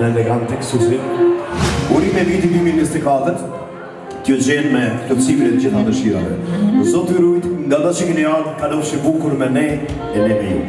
dhe elegant ekskluziv. Urime viti 2024, t'ju gjenë me plotësimin e të gjitha dëshirave. Zoti ju rujt, nga do që keni ardhur, kalofshi bukur me ne e ne me ju.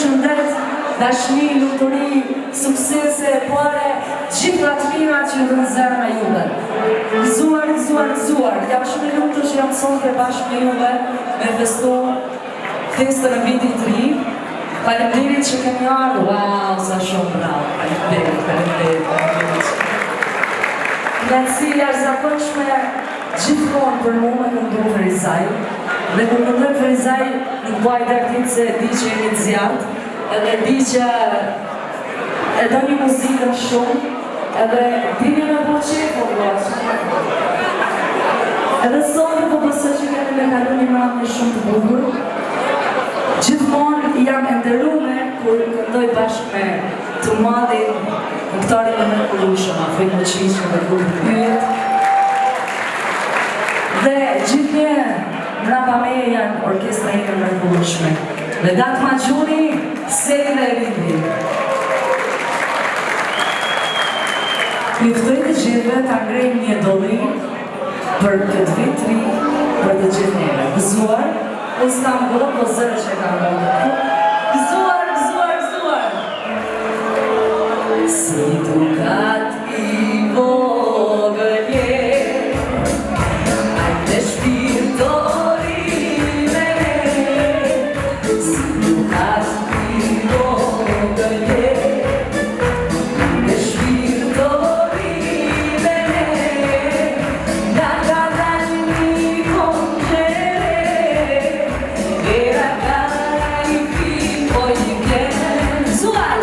shëndet, dashni, lumturi, suksese, pare, gjitha të mira që në zemra me juve. Gëzuar. Jam shumë i lumtur që jam sonte bashkë me juve me festu festën e vitit të ri. Faleminderit që keni ardhur. Wow, sa shumë bravo. Faleminderit. Ngacë jashtëzakonshme gjithmonë për mua më këndon Ferizaj. Dhe kur këndon Ferizaj, nuk bëj drejtit se di që jeni të zjarrt, edhe di që e do një muzikën shumë, edhe dini me po qefo vëllai. Edhe sot po besoj që keni me kalu një mramje shumë të bukur. Gjithmonë jam e nderuar kur këndoj bashkë me të madhin këngëtarin e mrekullueshëm, Afrik Moçiçi me grupin Pyet. Dhe gjithnjë mbrapa meje janë orkestra ime mrekullueshme. Vedat Maxhuni, Seri dhe Eridi. Ju ftoj të gjithëve ta ngrejmë një dolli për këtë vit të ri, për të gjithë neve. Gëzuar, unë s'kam gëllë, po zërë që kam gëllë. Gëzuar! Si dukat i vogël je, ajde shpirtori me ne. Si dukat i vogël je, ajde shpirtori me ne. Nga dalani kongjere, era i fico i vjen. Zuar!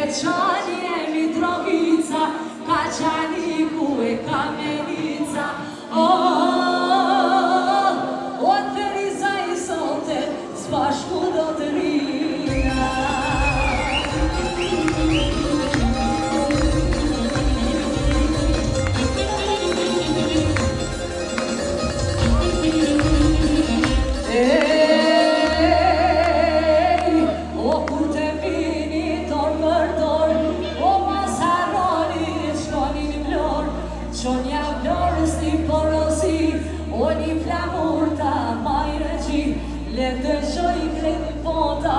qani e Mitrovica, ka qani ku e Kamenica. O të riza i sote, s'bashku do të rina. Qonja vlorës një porosi, o një flamur ta majre qi, le të shoj kredi pota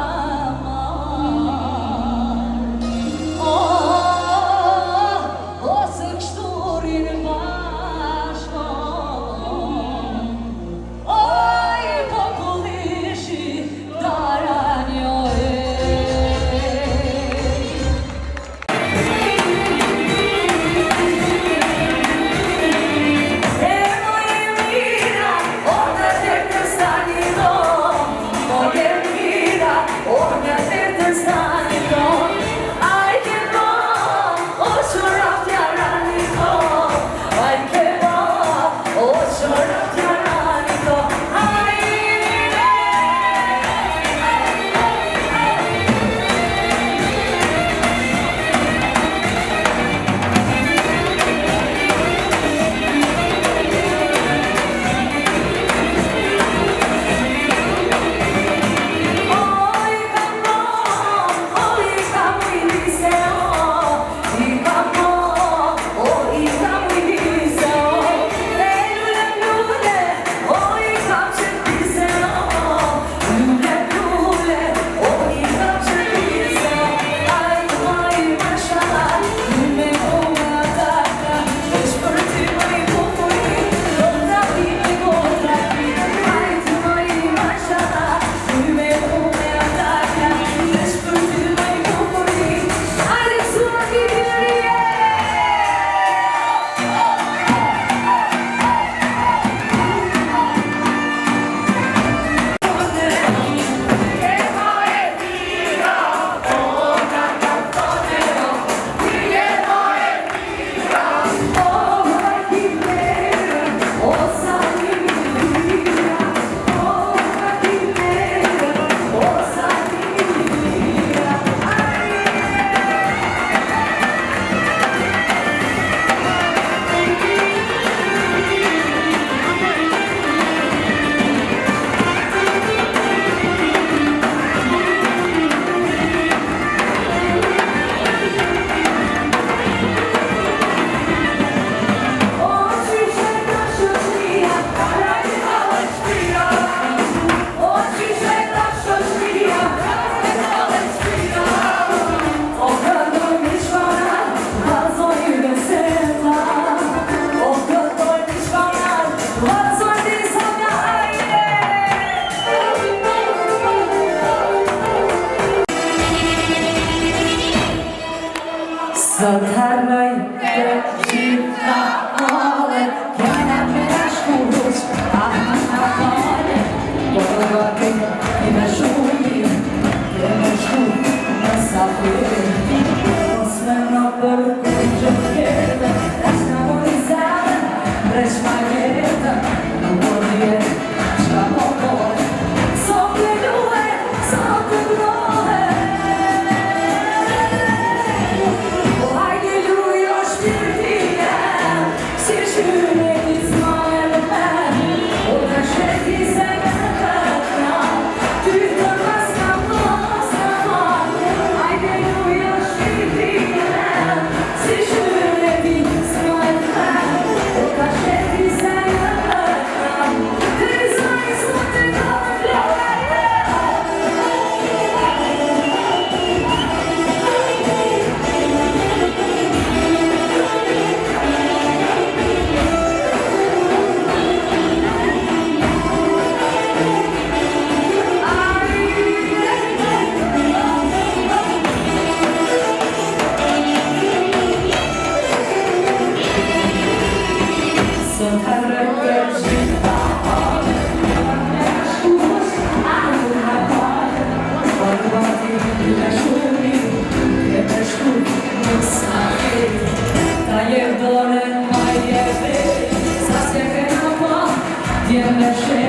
ose kështurin bashko, oj popullishi taranjo Sot harnoj të gjitha alet, kjana me në shkurush, ahma në fale, po të gëtë i me shumë, ke me shku në sapër, mos me në përku që kete, rash në monizave, bresh ma kete, në bodje, qka po pojë, sot të luhe, sot të brohe. Hallelujah. Vjen me